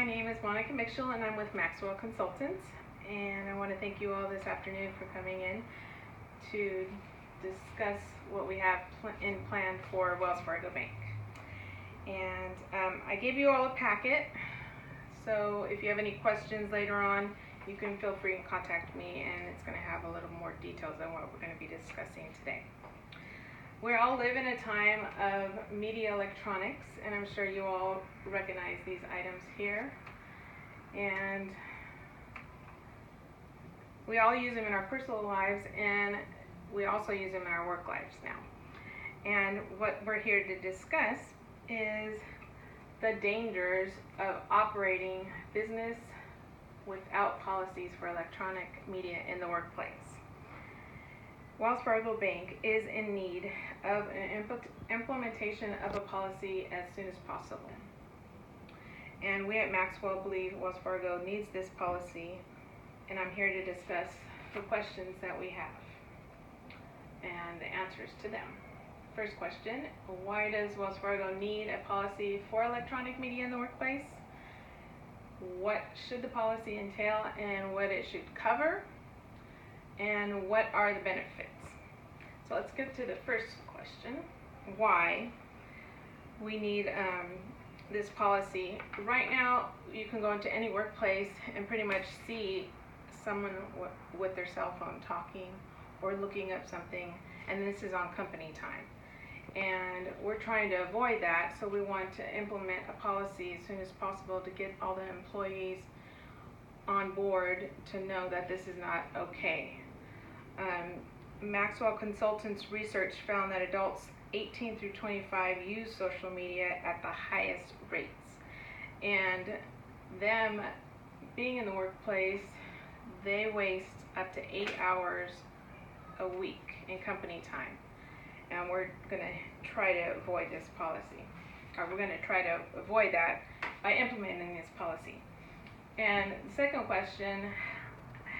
My name is Monica Mitchell and I'm with Maxwell Consultants, and I want to thank you all this afternoon for coming in to discuss what we have in plan for Wells Fargo Bank. And I gave you all a packet, so if you have any questions later on, you can feel free and contact me, and it's going to have a little more details on what we're going to be discussing today. We all live in a time of media electronics, and I'm sure you all recognize these items here. And we all use them in our personal lives, and we also use them in our work lives now. And what we're here to discuss is the dangers of operating business without policies for electronic media in the workplace. Wells Fargo Bank is in need of an implementation of a policy as soon as possible. And we at Maxwell believe Wells Fargo needs this policy, and I'm here to discuss the questions that we have and the answers to them. First question, why does Wells Fargo need a policy for electronic media in the workplace? What should the policy entail and what it should cover? And what are the benefits? So let's get to the first question, why we need this policy. Right now, you can go into any workplace and pretty much see someone with their cell phone talking or looking up something, and this is on company time. And we're trying to avoid that, so we want to implement a policy as soon as possible to get all the employees on board to know that this is not okay. Maxwell Consultants research found that adults 18 through 25 use social media at the highest rates. And them being in the workplace, they waste up to 8 hours a week in company time. And we're going to try to avoid this policy. Or we're going to try to avoid that by implementing this policy. And the second question,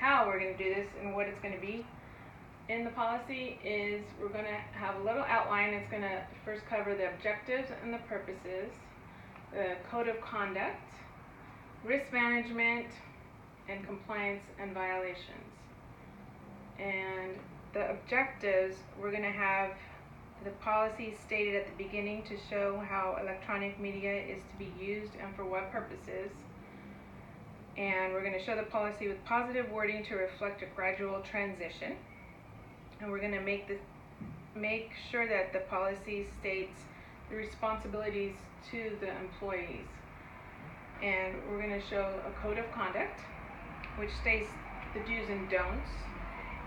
how we're going to do this and what it's going to be in the policy is we're going to have a little outline. It's going to first cover the objectives and the purposes, the code of conduct, risk management, and compliance and violations. And the objectives, we're going to have the policy stated at the beginning to show how electronic media is to be used and for what purposes. And we're going to show the policy with positive wording to reflect a gradual transition. And we're going to make sure that the policy states the responsibilities to the employees. And we're going to show a code of conduct, which states the do's and don'ts.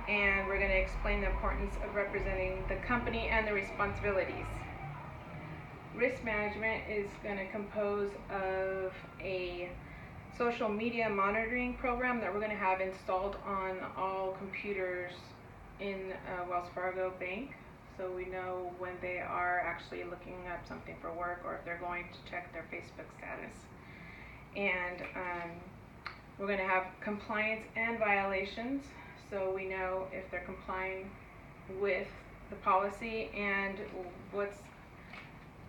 And we're going to explain the importance of representing the company and the responsibilities. Risk management is going to compose of a social media monitoring program that we're going to have installed on all computers in Wells Fargo Bank, so we know when they are actually looking up something for work or if they're going to check their Facebook status. And we're going to have compliance and violations, so we know if they're complying with the policy and what's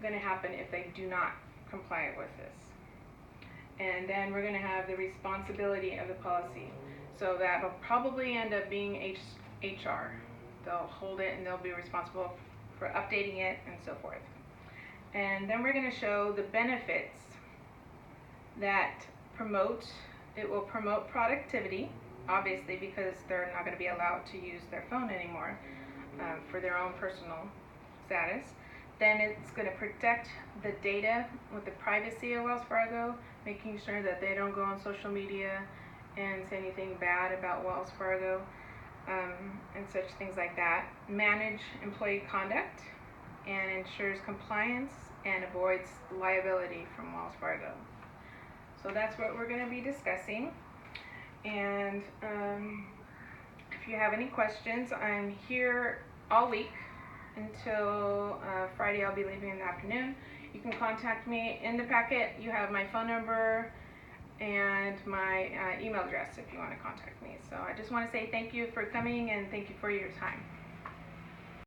going to happen if they do not comply with this. And then we're going to have the responsibility of the policy. So that will probably end up being HR. They'll hold it and they'll be responsible for updating it and so forth. And then we're going to show the benefits that it will promote productivity, obviously, because they're not going to be allowed to use their phone anymore for their own personal status. Then it's going to protect the data with the privacy of Wells Fargo, making sure that they don't go on social media and say anything bad about Wells Fargo and such things like that. Manage employee conduct and ensures compliance and avoids liability from Wells Fargo. So that's what we're going to be discussing. And if you have any questions, I'm here all week until Friday. I'll be leaving in the afternoon. You can contact me. In the packet you have my phone number and my email address if you want to contact me. So I just want to say thank you for coming and thank you for your time.